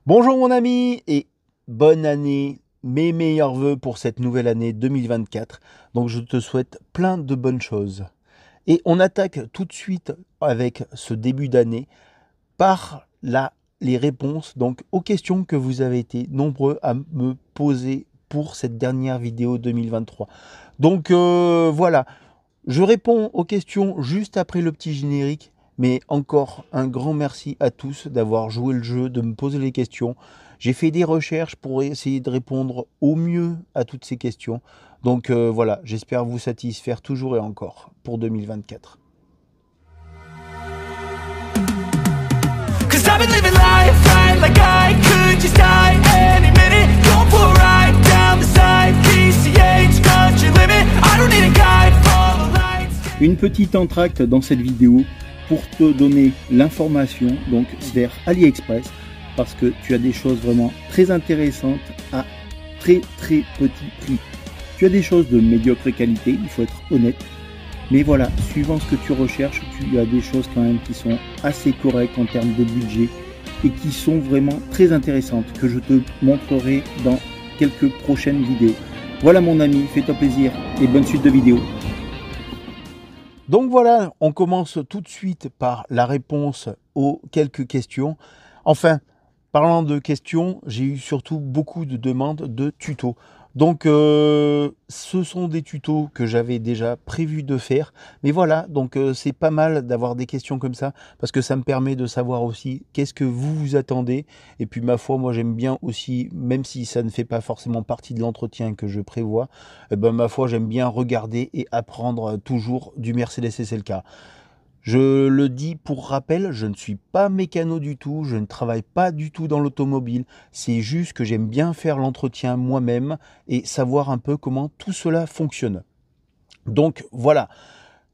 Bonjour mon ami et bonne année, mes meilleurs vœux pour cette nouvelle année 2024. Donc je te souhaite plein de bonnes choses. Et on attaque tout de suite avec ce début d'année par les réponses donc aux questions que vous avez été nombreux à me poser pour cette dernière vidéo 2023. Donc voilà, je réponds aux questions juste après le petit générique. Mais encore un grand merci à tous d'avoir joué le jeu, de me poser les questions. J'ai fait des recherches pour essayer de répondre au mieux à toutes ces questions. Donc voilà, j'espère vous satisfaire toujours et encore pour 2024. Cause I've been living life right like I could just die any minute. Going for a ride down the side, PCH, country limit. I don't need a guide, follow lights. Une petite entracte dans cette vidéo pour te donner l'information donc vers AliExpress parce que tu as des choses vraiment très intéressantes à très petit prix. Tu as des choses de médiocre qualité, il faut être honnête. Mais voilà, suivant ce que tu recherches, tu as des choses quand même qui sont assez correctes en termes de budget et qui sont vraiment très intéressantes que je te montrerai dans quelques prochaines vidéos. Voilà mon ami, fais-toi plaisir et bonne suite de vidéos. Donc voilà, on commence tout de suite par la réponse aux quelques questions. Enfin, parlant de questions, j'ai eu surtout beaucoup de demandes de tutos. Donc ce sont des tutos que j'avais déjà prévu de faire. Mais voilà, donc c'est pas mal d'avoir des questions comme ça parce que ça me permet de savoir aussi qu'est-ce que vous vous attendez. Et puis ma foi, moi j'aime bien aussi, même si ça ne fait pas forcément partie de l'entretien que je prévois, ma foi j'aime bien regarder et apprendre toujours du Mercedes SLK. Je le dis pour rappel, je ne suis pas mécano du tout, je ne travaille pas du tout dans l'automobile, c'est juste que j'aime bien faire l'entretien moi-même et savoir un peu comment tout cela fonctionne. Donc voilà,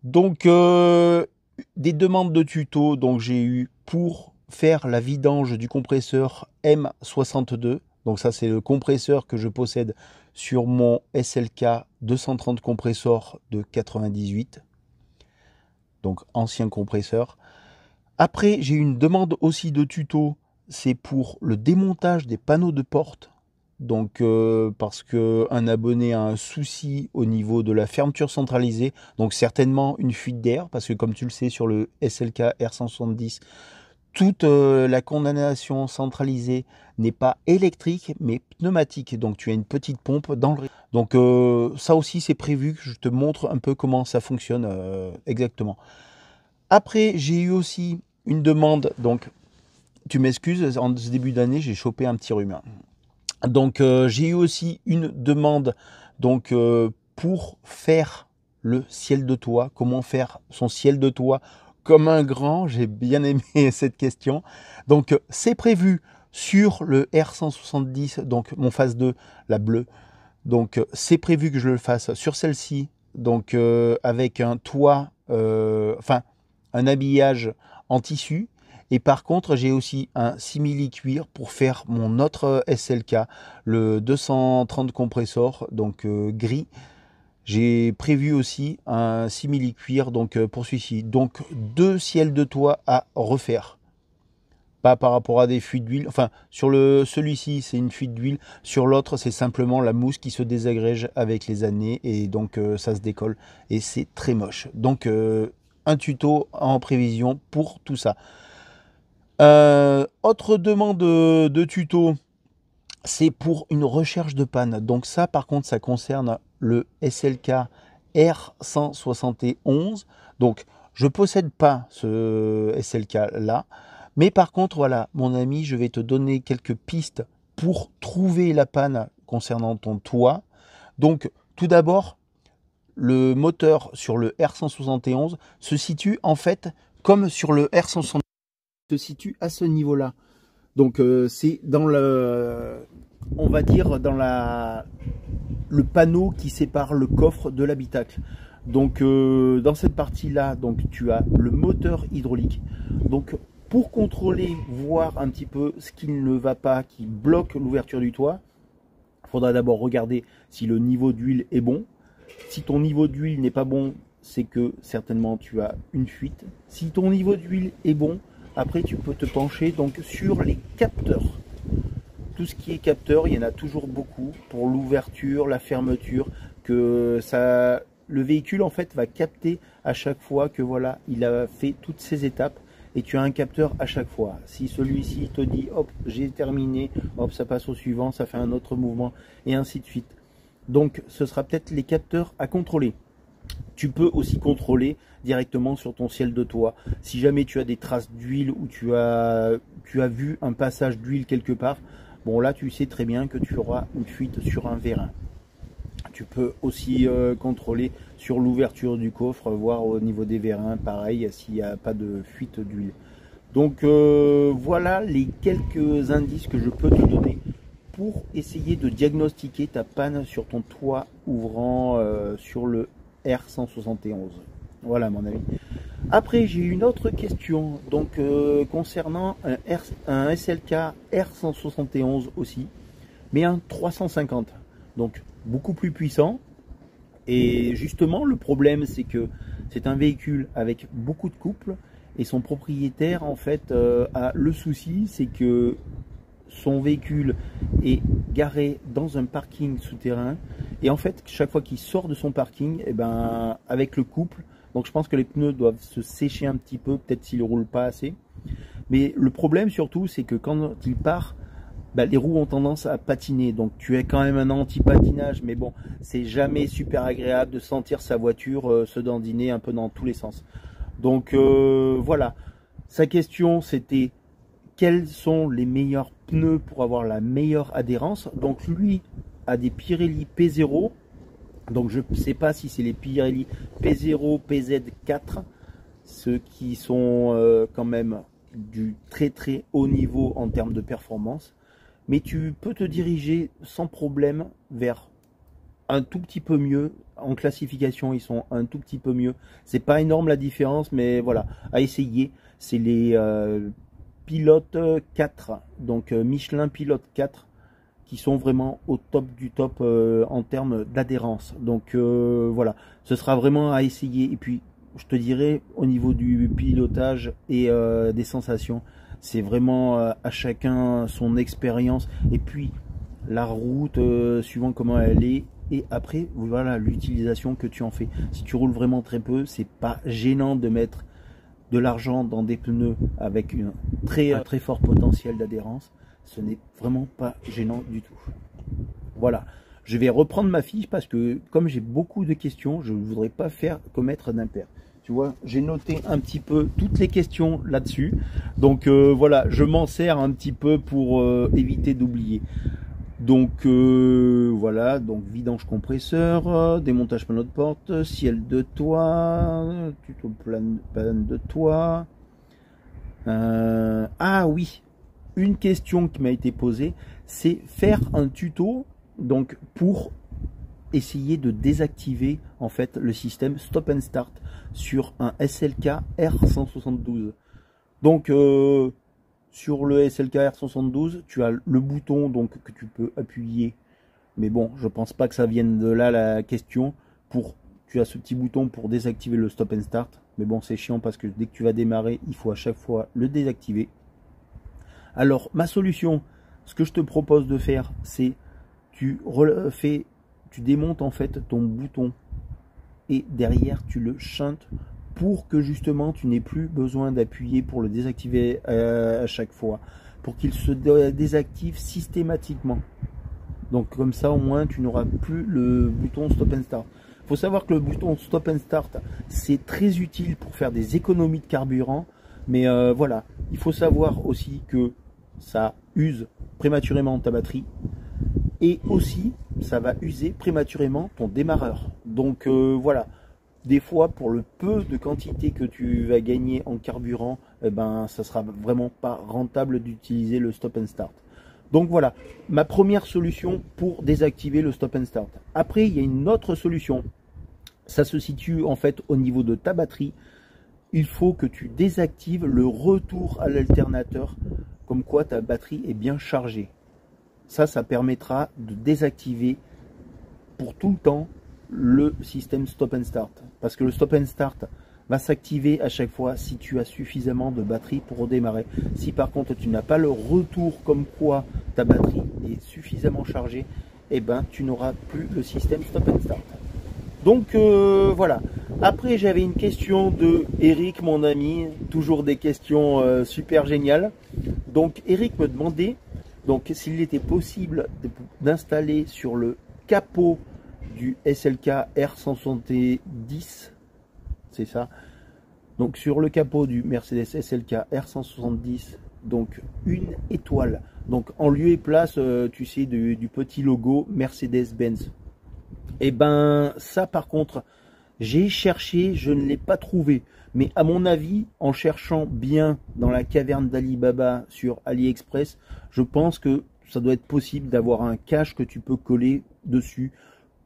donc des demandes de tuto, donc j'ai eu pour faire la vidange du compresseur M62, donc ça c'est le compresseur que je possède sur mon SLK 230 compresseur de 98. Donc ancien compresseur. Après, j'ai une demande aussi de tuto, c'est pour le démontage des panneaux de porte. Donc parce qu'un abonné a un souci au niveau de la fermeture centralisée, donc certainement une fuite d'air, parce que comme tu le sais sur le SLK R170, toute la condamnation centralisée n'est pas électrique mais pneumatique, donc tu as une petite pompe dans le... Donc ça aussi c'est prévu que je te montre un peu comment ça fonctionne exactement. Après j'ai eu aussi une demande, donc tu m'excuses, en ce début d'année j'ai chopé un petit rhume. Donc j'ai eu aussi une demande donc pour faire le ciel de toit, comment faire son ciel de toit comme un grand, j'ai bien aimé cette question. Donc c'est prévu sur le R170, donc mon phase 2, la bleue. Donc c'est prévu que je le fasse sur celle-ci, donc avec un toit, enfin un habillage en tissu. Et par contre, j'ai aussi un simili-cuir pour faire mon autre SLK, le 230 compressor, donc gris. J'ai prévu aussi un simili-cuir donc, pour celui-ci. Donc deux ciels de toit à refaire. Pas par rapport à des fuites d'huile. Enfin, sur celui-ci, c'est une fuite d'huile. Sur l'autre, c'est simplement la mousse qui se désagrège avec les années. Et donc, ça se décolle. Et c'est très moche. Donc, un tuto en prévision pour tout ça. Autre demande de tuto, c'est pour une recherche de panne. Donc ça, par contre, ça concerne le SLK R171. Donc, je ne possède pas ce SLK-là. Mais par contre, voilà, mon ami, je vais te donner quelques pistes pour trouver la panne concernant ton toit. Donc, tout d'abord, le moteur sur le R171 se situe en fait comme sur le R170. Se situe à ce niveau-là. Donc c'est dans le, on va dire dans le panneau qui sépare le coffre de l'habitacle. Donc dans cette partie-là, donc tu as le moteur hydraulique. Donc pour contrôler, voir un petit peu ce qui ne va pas, qui bloque l'ouverture du toit, il faudra d'abord regarder si le niveau d'huile est bon. Si ton niveau d'huile n'est pas bon, c'est que certainement tu as une fuite. Si ton niveau d'huile est bon, après tu peux te pencher donc sur les capteurs. tout ce qui est capteur, il y en a toujours beaucoup pour l'ouverture, la fermeture, que ça, le véhicule en fait va capter à chaque fois que voilà, il a fait toutes ces étapes et tu as un capteur à chaque fois. Si celui-ci te dit hop, j'ai terminé, hop, ça passe au suivant, ça fait un autre mouvement et ainsi de suite. Donc ce sera peut-être les capteurs à contrôler. Tu peux aussi contrôler directement sur ton ciel de toit. Si jamais tu as des traces d'huile ou tu as vu un passage d'huile quelque part, bon là tu sais très bien que tu auras une fuite sur un vérin. Tu peux aussi contrôler sur l'ouverture du coffre, voir au niveau des vérins, pareil, s'il n'y a pas de fuite d'huile. Donc voilà les quelques indices que je peux te donner pour essayer de diagnostiquer ta panne sur ton toit ouvrant sur le R171. Voilà mon ami. Après j'ai une autre question donc concernant un SLK R171 aussi, mais un 350, donc beaucoup plus puissant. Et justement le problème c'est que c'est un véhicule avec beaucoup de couple et son propriétaire en fait a le souci, c'est que son véhicule est garé dans un parking souterrain et en fait chaque fois qu'il sort de son parking, et ben avec le couple, donc je pense que les pneus doivent se sécher un petit peu, peut-être s'il ne roule pas assez. Mais le problème surtout c'est que quand il part, les roues ont tendance à patiner, donc tu es quand même un anti-patinage, mais bon, c'est jamais super agréable de sentir sa voiture se dandiner un peu dans tous les sens. Donc voilà, sa question c'était quels sont les meilleurs pneus pour avoir la meilleure adhérence. Donc lui a des Pirelli P0, donc je ne sais pas si c'est les Pirelli P0, PZ4, ceux qui sont quand même du très très haut niveau en termes de performance. Mais tu peux te diriger sans problème vers un tout petit peu mieux. En classification, ils sont un tout petit peu mieux. C'est pas énorme la différence, mais voilà, à essayer. C'est les Pilote 4, donc Michelin Pilote 4, qui sont vraiment au top du top en termes d'adhérence. Donc voilà, ce sera vraiment à essayer. Et puis, je te dirais, au niveau du pilotage et des sensations, c'est vraiment à chacun son expérience et puis la route suivant comment elle est, et après voilà l'utilisation que tu en fais. Si tu roules vraiment très peu, c'est pas gênant de mettre de l'argent dans des pneus avec un très fort potentiel d'adhérence. Ce n'est vraiment pas gênant du tout. Voilà, je vais reprendre ma fiche parce que comme j'ai beaucoup de questions, je ne voudrais pas faire commettre d'impair. Tu vois, j'ai noté un petit peu toutes les questions là-dessus. Donc voilà, je m'en sers un petit peu pour éviter d'oublier. Donc voilà, donc vidange compresseur, démontage panneau de porte, ciel de toit, tuto plan de toit. Ah oui, une question qui m'a été posée, c'est faire un tuto donc pour essayer de désactiver en fait le système stop and start sur un SLK R172. Donc sur le SLK R172, tu as le bouton donc que tu peux appuyer, mais bon, je pense pas que ça vienne de là la question. Tu as ce petit bouton pour désactiver le stop and start, mais bon, c'est chiant parce que dès que tu vas démarrer, il faut à chaque fois le désactiver. Alors ma solution, ce que je te propose de faire, c'est tu démontes en fait ton bouton et derrière tu le shuntes pour que justement tu n'aies plus besoin d'appuyer pour le désactiver à chaque fois, pour qu'il se désactive systématiquement. Donc comme ça au moins tu n'auras plus le bouton stop and start. Il faut savoir que le bouton stop and start c'est très utile pour faire des économies de carburant, mais voilà, il faut savoir aussi que ça use prématurément ta batterie et aussi ça va user prématurément ton démarreur. Donc voilà, des fois pour le peu de quantité que tu vas gagner en carburant, eh ben ça sera vraiment pas rentable d'utiliser le stop and start. Donc voilà, ma première solution pour désactiver le stop and start. Après, il y a une autre solution. Ça se situe en fait au niveau de ta batterie. Il faut que tu désactives le retour à l'alternateur, comme quoi ta batterie est bien chargée. Ça permettra de désactiver pour tout le temps le système stop and start. Parce que le stop and start va s'activer à chaque fois si tu as suffisamment de batterie pour redémarrer. Si par contre tu n'as pas le retour comme quoi ta batterie est suffisamment chargée, et ben tu n'auras plus le système stop and start. Donc voilà. Après j'avais une question de Eric, mon ami, toujours des questions super géniales. Donc Eric me demandait donc s'il était possible d'installer sur le capot du SLK R170, c'est ça. Donc sur le capot du Mercedes SLK R170, donc une étoile. Donc en lieu et place, tu sais, du petit logo Mercedes-Benz. Et ben ça par contre, j'ai cherché, je ne l'ai pas trouvé. Mais à mon avis, en cherchant bien dans la caverne d'Alibaba sur AliExpress, je pense que ça doit être possible d'avoir un cache que tu peux coller dessus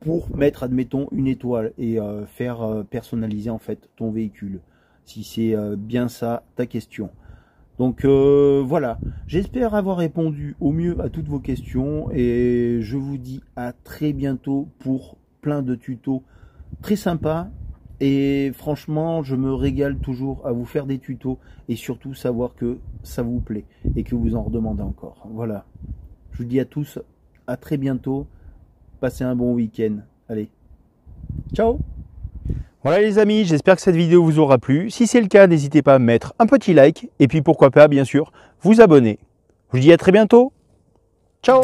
pour mettre, admettons, une étoile et faire personnaliser en fait ton véhicule. Si c'est bien ça ta question. Donc voilà, j'espère avoir répondu au mieux à toutes vos questions et je vous dis à très bientôt pour plein de tutos très sympas. Et franchement, je me régale toujours à vous faire des tutos et surtout savoir que ça vous plaît et que vous en redemandez encore. Voilà, je vous dis à tous à très bientôt. Passez un bon week-end. Allez, ciao! Voilà les amis, j'espère que cette vidéo vous aura plu. Si c'est le cas, n'hésitez pas à mettre un petit like et puis pourquoi pas, bien sûr, vous abonner. Je vous dis à très bientôt. Ciao!